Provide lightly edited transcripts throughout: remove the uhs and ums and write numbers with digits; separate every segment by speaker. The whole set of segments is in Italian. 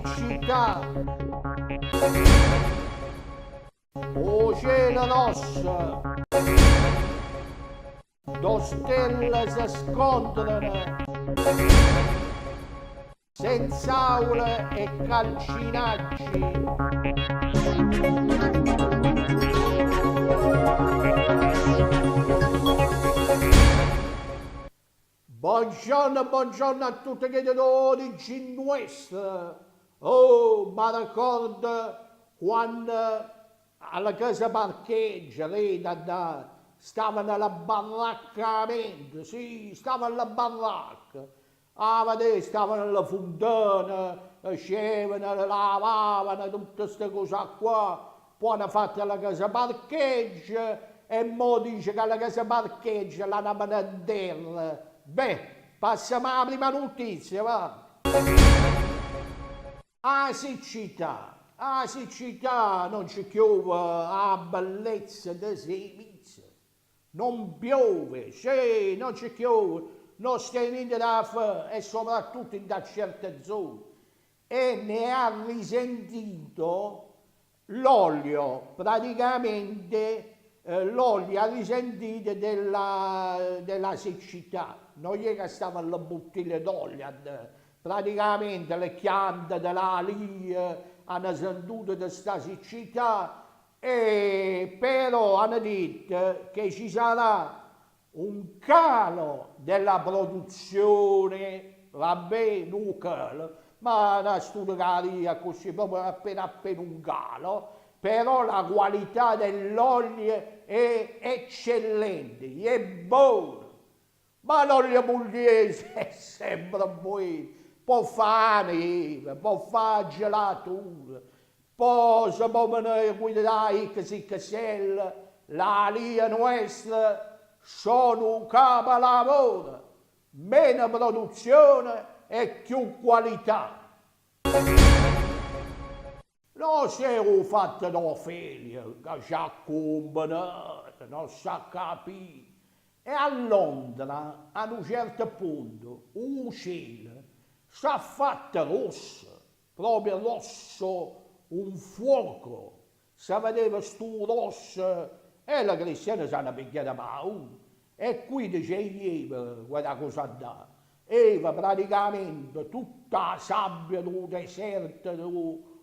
Speaker 1: siccità, o cielo rosso, do stelle si scontrano, senza aule e calcinacci. Buongiorno, buongiorno a tutti che di origine nuestra. Oh, ma ricordo quando alla casa parcheggio, lì stava nella baracca, sì, stava nella baracca. Ah, vedete, stavano nella fontana, scevano, lavavano, tutte queste cose qua. Poi hanno fatto la casa parcheggio e mo dice che alla casa parcheggio l'hanno a terra. Beh, passiamo alla prima notizia, va. La siccità non ci piove, a bellezza di servizio. Non piove, sì, non ci piove, non c'è niente da fare, e soprattutto in certe zone. E ne ha risentito l'olio, praticamente l'olio ha risentito della siccità. Non è che stavano le bottiglie d'olio, praticamente le piante della lì hanno sentito di questa siccità, e però hanno detto che ci sarà un calo della produzione, vabbè, non un calo, ma una studiaria così, proprio appena un calo, però la qualità dell'olio è eccellente, è buono. Ma l'olio pugliese è sempre buono, può fare neve, può fare gelatura, poi se può venire qui da XXL, la linea nostra sono un capolavoro, meno produzione e più qualità. Non si è fatto d'Ofelia, che ci ha combinato, non sa capire. E a Londra, a un certo punto, un cielo si è fatto rosso, proprio rosso, un fuoco. Si vedeva sto rosso e la cristiana si hanno picchiata paura. E qui dice Eva, guarda cosa dà. Eva praticamente tutta la sabbia del deserto,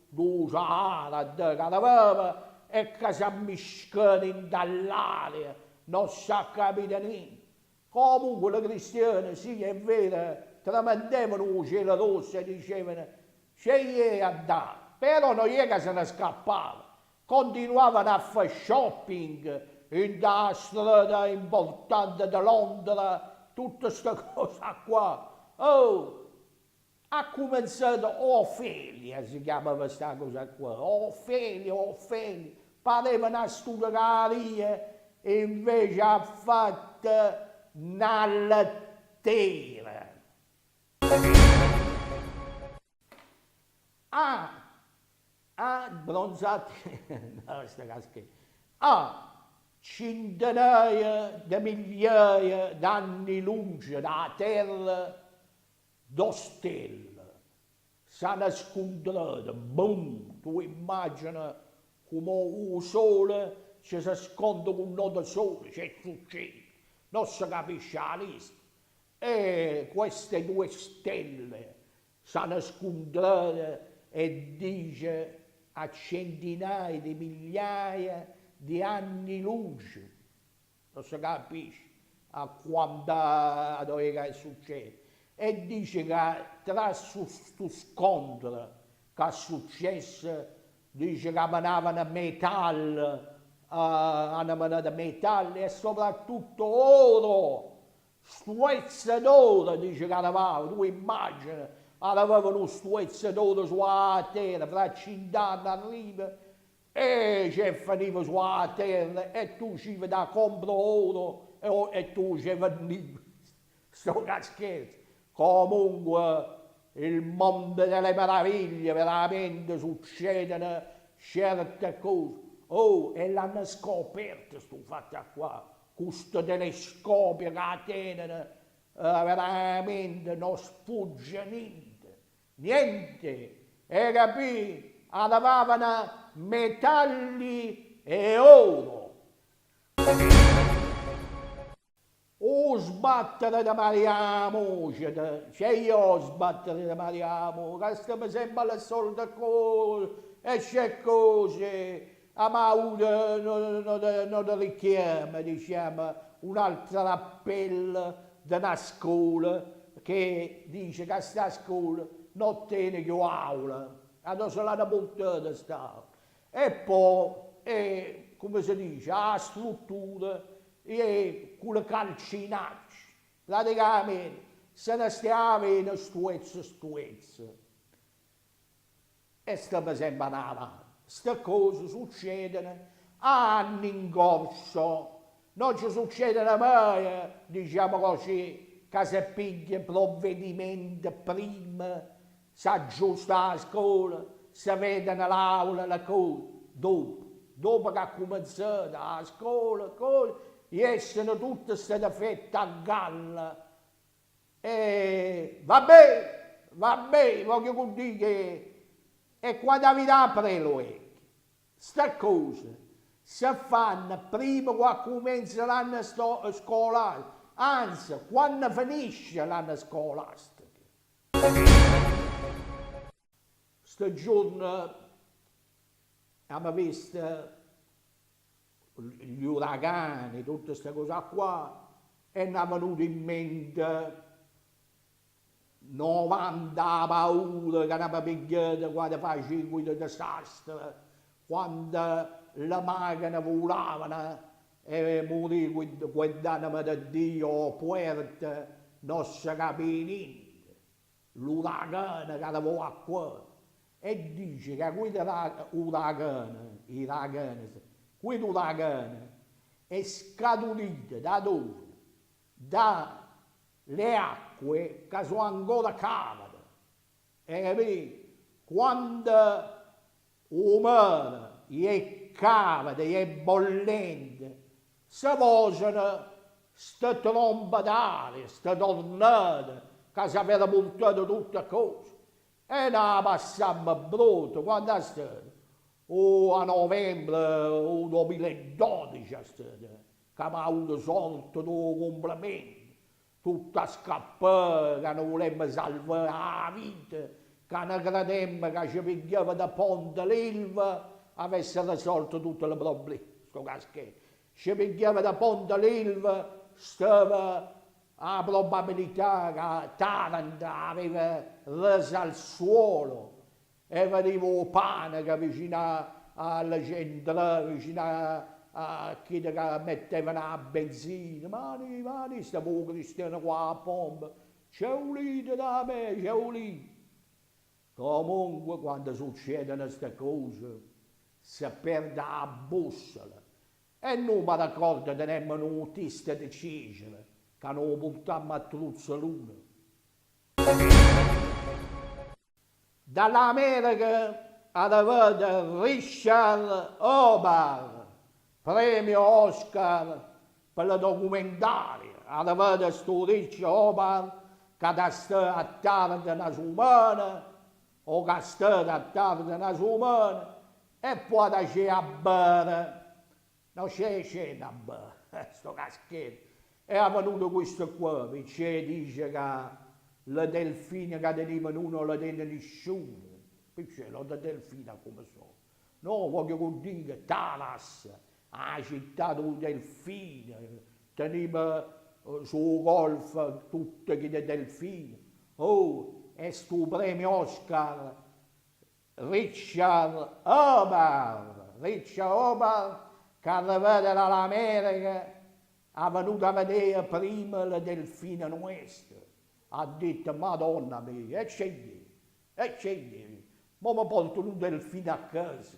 Speaker 1: del Sahara, che aveva e che si ammiscava in dall'aria, non si è capito niente. Comunque le cristiane, sì, è vero, tramandavano un cielo rosso e dicevano c'è a dare, però non è che se ne scappava. Continuavano a fare shopping in da strada importante di Londra, tutte queste cose qua. Oh, ha cominciato Ofelia, si chiamava questa cosa qua, Ofelia, pareva una studiaria e invece ha fatto una lettera. Bronzati, no, sta casca. Centinaia di migliaia d'anni luce da terra, do stelle, s'hanno scontrato, boom, tu immagina come il sole ci si scontra con un nodo sole, c'è successo, non si capisce la lista. E queste due stelle s'hanno scontrate e dice a centinaia di migliaia di anni luce, non si capisce a quanta dove è successo. E dice che tra questo scontro che è successo, dice che manavano metallo, hanno mandato metalli e soprattutto oro, stuezza d'oro, dice che avevano, tu immagini, avevano uno stuezza d'oro sulla terra, fra 50 anni arriva, e ci finiva sulla terra, e tu ci vai da compro oro, e tu ci vendi, sto scherzo. Comunque il mondo delle meraviglie, veramente succedono certe cose. Oh, e l'hanno scoperto sto fatto qua, questo telescopio che tengono, veramente non sfugge niente, niente. e capì? Andavano metalli e oro. O sbattere da Mariamo, c'è io sbattere da Mariamo, che stiamo sempre alle solite cose, e c'è cose, a Mauro non richiama, diciamo, un'altra appello di una scuola che dice che sta scuola non tiene più aula, adesso l'hanno buttata sta. E poi, come si dice, la struttura e con le calcinacce, praticamente se ne stiamo in stuezzo. E stiamo sempre avanti. Queste cose succedono anni in corso, non ci succedono mai, diciamo così, che si piglia provvedimenti prima, si aggiusta la scuola, si vede nell'aula le cose, dopo che ha cominciato la scuola, escono tutte queste fette a galla. E vabbè, voglio dire che e quando vi apre l'orecchio, queste cose si fanno prima che comincia l'anno scolastico, anzi, quando finisce l'anno scolastico. Questo giorno abbiamo visto gli uragani, tutte queste cose qua, e ne è venuto in mente 90 paure che abbiamo pigliato quando facevo quei disastri, quando le macchine volavano e morì quell'anima di Dio puerta, non si capiva niente. L'uragano che arrivò qua e dice che quell'uragano è scaturito da dove? Dalle acque che sono ancora calde. E capite? Quando il mare è caldo, è bollente, si possono queste trombe d'aria, queste tornate che si avevano portato tutte cose. E ne passammo brutto, quando è stato? A novembre 2012 è stato, che mi ha avuto sorte di un complimento. Tutta scappare, che non volevamo salvare la vita, che non credemmo che ci pigliava da Ponte l'Ilva, avesse risolto tutti i problemi, sto caschetto. Ci pigliava da Ponte l'Ilva, stava la probabilità che Taranto aveva reso al suolo e veniva il pane che vicino alla gente, vicino a chi che mettevano la benzina, mani, stavo cristiano qua a pompa, c'è ulito da me, c'è ulito. Comunque quando succedono queste cose si perde la bussola e non mi ricordo di nemmeno un autista di Cicela che non portammo a Truzzoluna. Dall'America arrivato Richard Obert, premio Oscar per il documentario. Arrivato questo Richard Obert che sta a Taranto una settimana o che sta a Taranto una settimana e poi c'è a bere. Non c'è da bere, sto caschetto. E è venuto questo qua, perché dice che le delfine che tenevano uno non le tiene nessuno. Perché le delfine come sono? No, voglio dire, Talas, la città dei delfini, teneva sul golf tutte le delfine. Oh, e sto premio Oscar, Richard Obert, che arrivato dall'America, è venuto a vedere prima le delfine nostre. Ha detto, Madonna mia, e c'è lì, ma mi porto un delfino a casa.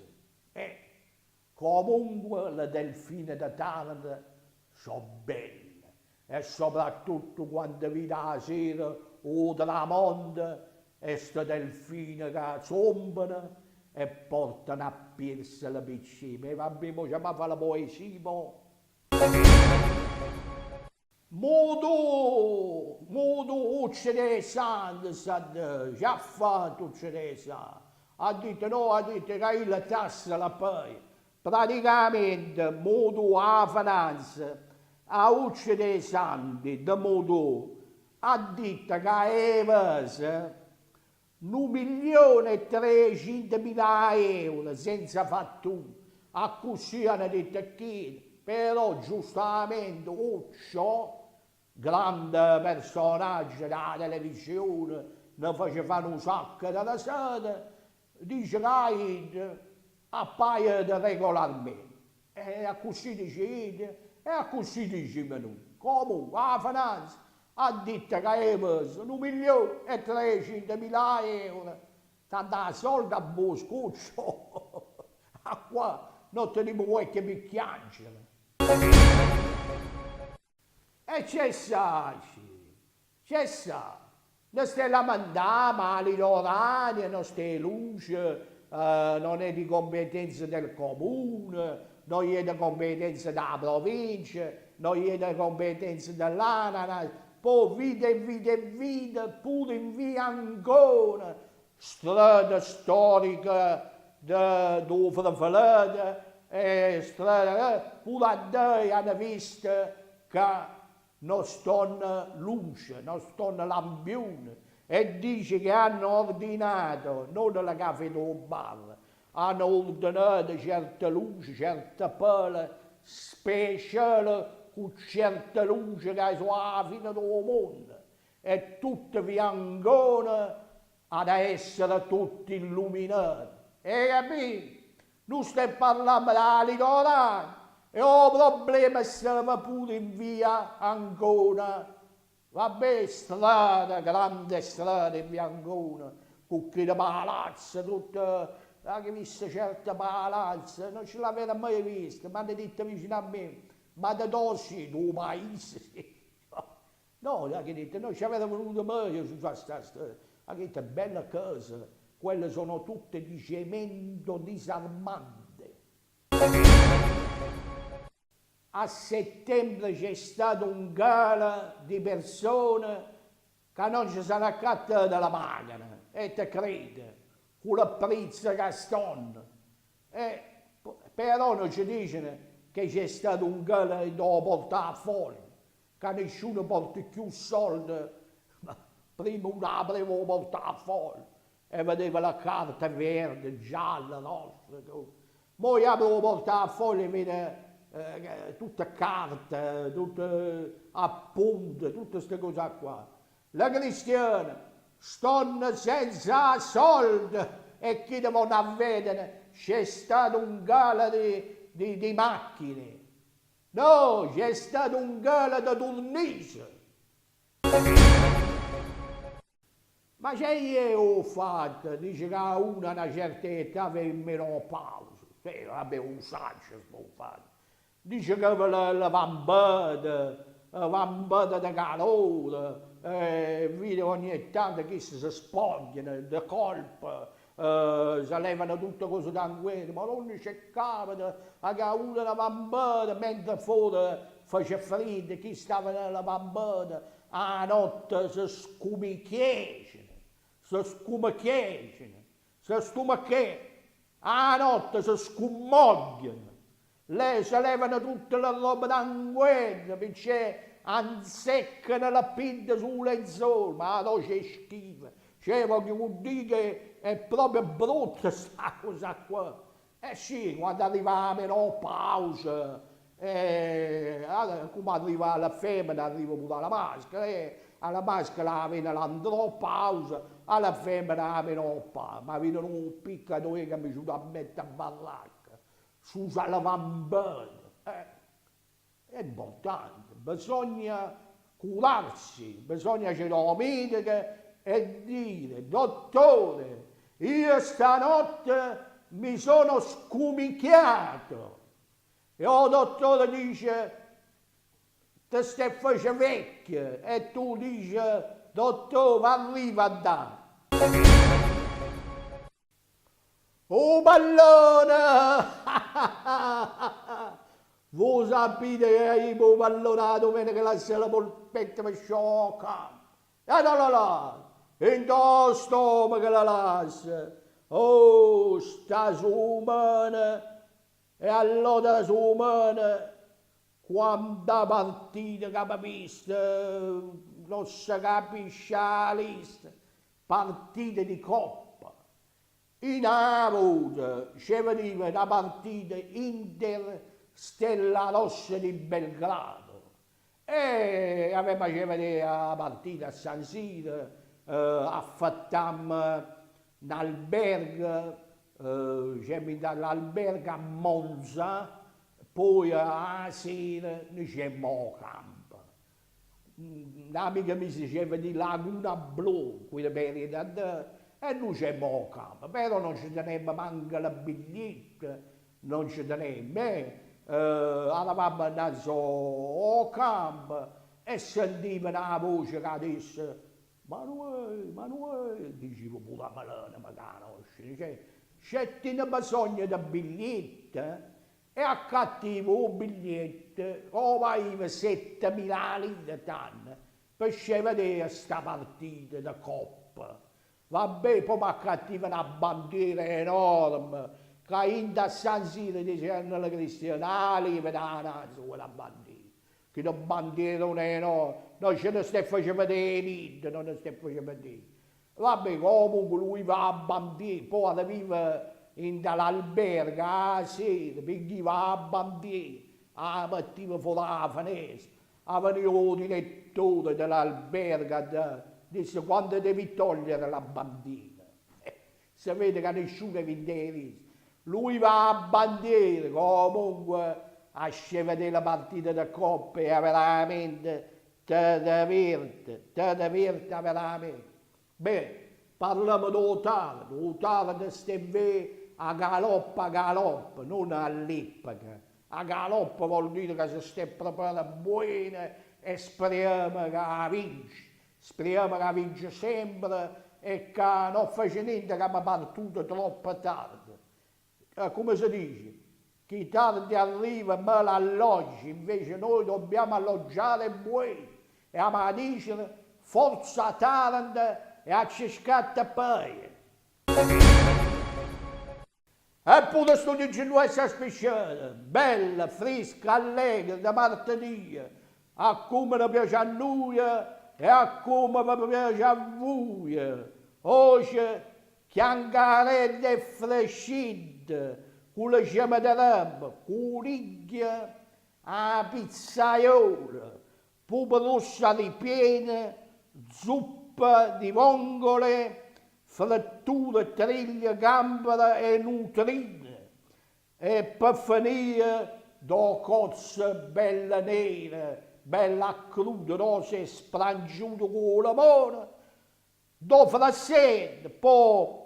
Speaker 1: Comunque le delfine da Taranto sono belle, e soprattutto quando vedi la sera o tramonto, e queste delfine che zombano e portano a pirsa le piccine. E vabbè, mo ci fa la poesia, mo. Modo, uccidere sangue, già fatto uccidere sangue. ha detto no, ha detto che il tassa la poi. Praticamente, modo a finanza, a Uccio dei Santi, da modo, ha detto che è vese 1.300.000 € senza fattura. A così hanno detto che, però giustamente Uccio, grande personaggio della televisione, ne faceva un sacco della sede, dice che appaia regolarmente. E a così dice, e a così dice noi. Comunque, la finanza ha detto che è messo 1.300.000 €. Tanta soldi a Boscoccio. A qua non teniamo qualche picchiangelo. E c'è sa. Non stai lamentando, ma l'Orania, non stai luce, non è di competenza del comune, non è di competenza della provincia, non è di competenza dell'ANAS, poi vita, pure in via Ancona, strada storica dove Fravalete, strada, pure a te hanno visto che non stanno luce, non stanno lampioni, e dice che hanno ordinato, non la caffè del bar, hanno ordinato certe luci, certe pale speciali, con certe luci che sono alla fine del mondo, e tutte biancone ad essere tutti illuminati. E capito? Non stai parlando della litorale, e il problema stava pure in via Ancona. Vabbè, strada, grande strada in via Ancona, con quelle palazze, tutte, anche visto certe palazze, non ce l'avete mai viste, ma hanno detto vicino a me, ma da dove tuo paese? No, che detto, non ci avete venuto mai su questa strada. Ha detto, bella cosa, quelle sono tutte di cemento disarmante. A settembre c'è stato un gala di persone che non ci sono accattate dalla macchina, e te crede, con la prizza che stanno. Però non ci dicono che c'è stato un gala da portare fuori, che nessuno porta più soldi, ma prima uno apriva portare fuori e vedeva la carta verde, gialla, rossa, poi avevo portato fuori e vede tutte carte, tutte appunti, tutte queste cose qua. Le cristiane stanno senza soldi e chi devono avvedere c'è stato un gala di macchine. No, c'è stato un gala di turnise. Ma c'è io fatto, dice che a una certa età va in menopausa. Vabbè, un saggio sto fatto. Dice che la vambata di calore, vede ogni tanto che si spogliano, di colpo, si levano tutte cose tranquille, ma non c'è capita che una la vambata, mentre fuori faceva freddo, chi stava nella vambata, a notte si scumicchiesce, a notte si scummogliano. Lei si levano tutte le robe tranquille, perché anseccano la pinta sul lenzuolo, ma no c'è schifo. C'è che vuol dire che è proprio brutta questa cosa qua. Eh sì, quando arriva la menopausa, come arriva la femmina, arriva pure la maschera, alla maschera viene l'andropausa, alla femmina la menopausa, ma viene un piccatore che mi aiuta a mettere a ballare. Susa la vambata. È importante, bisogna curarsi, bisogna andare alla medica e dire, dottore, io stanotte mi sono scumicchiato. E il dottore dice, te stai facendo vecchio, e tu dici, dottore, arriva a dare. Oh pallone! Voi sapete che io pallonato viene che lascia la polpetta per sciocca. E no, in tuo stomaco la lascia. oh, sta sumana, e allora sumana, quanta partita che abbiamo visto, non si capisce la lista, partite di coppa. In avuto ci veniva una partita Inter Stella Rossa di Belgrado e aveva ci vedere la partita a San Siro, affattammo un albergo, dall'albergo a Monza, poi a sera c'è a campo. Un'amica mi diceva di Laguna Blu, quella per e noi c'è a campo, però non ci teneva manco la biglietta, non ci teneva. Eravamo andati a campo e sentiva una voce che disse Manuele, dicevo pure la malana, ma conosci, dice, c'è bisogno di biglietto e accattivo un biglietto, aveva 7.000 lire per vedere questa partita di coppa. Vabbè, poi mi accattiva una bandiera enorme, che in San Siro dicevano le cristiane, vedano quella bandiera. Che la bandiera non è enorme, non ce ne stai facendo vedere, non ne stai facendo vedere. Vabbè, comunque lui va a bandiera, poi arriva dall'albergo, a sera, perché va a bandiera, la mattina fuori la finestra, veniva il direttore dell'albergo, disse quando devi togliere la bandiera. Si vede che nessuno vi visto. Lui va a bandiera, comunque a vedere la partita di coppa e veramente te diverte veramente. Beh, parliamo d'Otale di steve a galoppa, non all'epoca. A galoppa vuol dire che si sta preparando buona e speriamo che vince. Speriamo che vince sempre e che non faccia niente che mi partito troppo tardi. Come si dice? Chi tardi arriva me l'alloggi, invece noi dobbiamo alloggiare buoni. E a dice forza Taranto e a ci scatta poi. Eppure sto dicendo questa speciale, bella, fresca, allegra, da martedì, a come ne piace a noi e a come vi piace a voi. Oggi chiancarelle e frescite, con le gemme di lampo, culiglia, a pizzaiola, pupa rossa ripiena, zuppa di vongole, fritture, triglie, gambere e nutrine. E per finire, do cozze bella nera, bella cruda, rose sprangiute con l'amore, do frassette, poi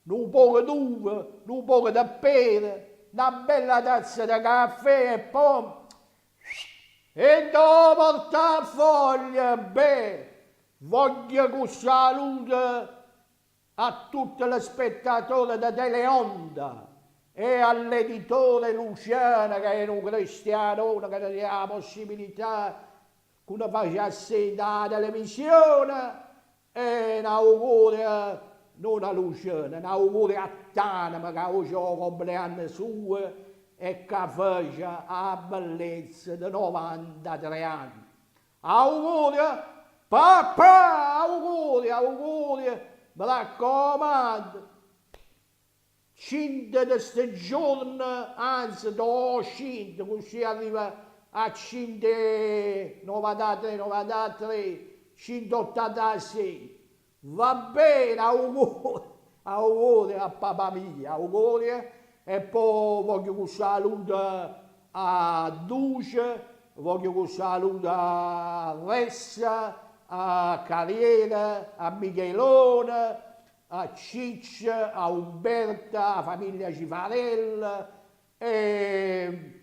Speaker 1: un po' d'uva, un po' di pere, una bella tazza di caffè e poi e do portafoglio, beh, voglio con salute a tutti gli spettatori di Teleonda e all'editore Luciano che è un cristiano che ti dà la possibilità che uno facesse la televisione e un augurio non a Luciano, un augurio a Tanama che oggi è il compleanno suo e che fece la bellezza di 93 anni. Augurio, papà, augurio, mi raccomando, 5 di questo giorno, anzi, do 5, così arriva a 193, 186. Va bene, auguri a papà mio, auguri. E poi voglio un saluto a Duce, voglio un saluto a Ressa, a Carriera, a Michelone, a Ciccia, a Umberta, a famiglia Cifarella e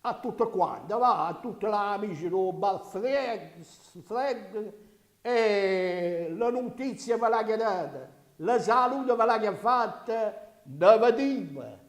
Speaker 1: a tutto quanto, va, a tutti gli amici di Fred e la notizia ve l'ha data, la salute ve l'ha fatta, ne vediamo.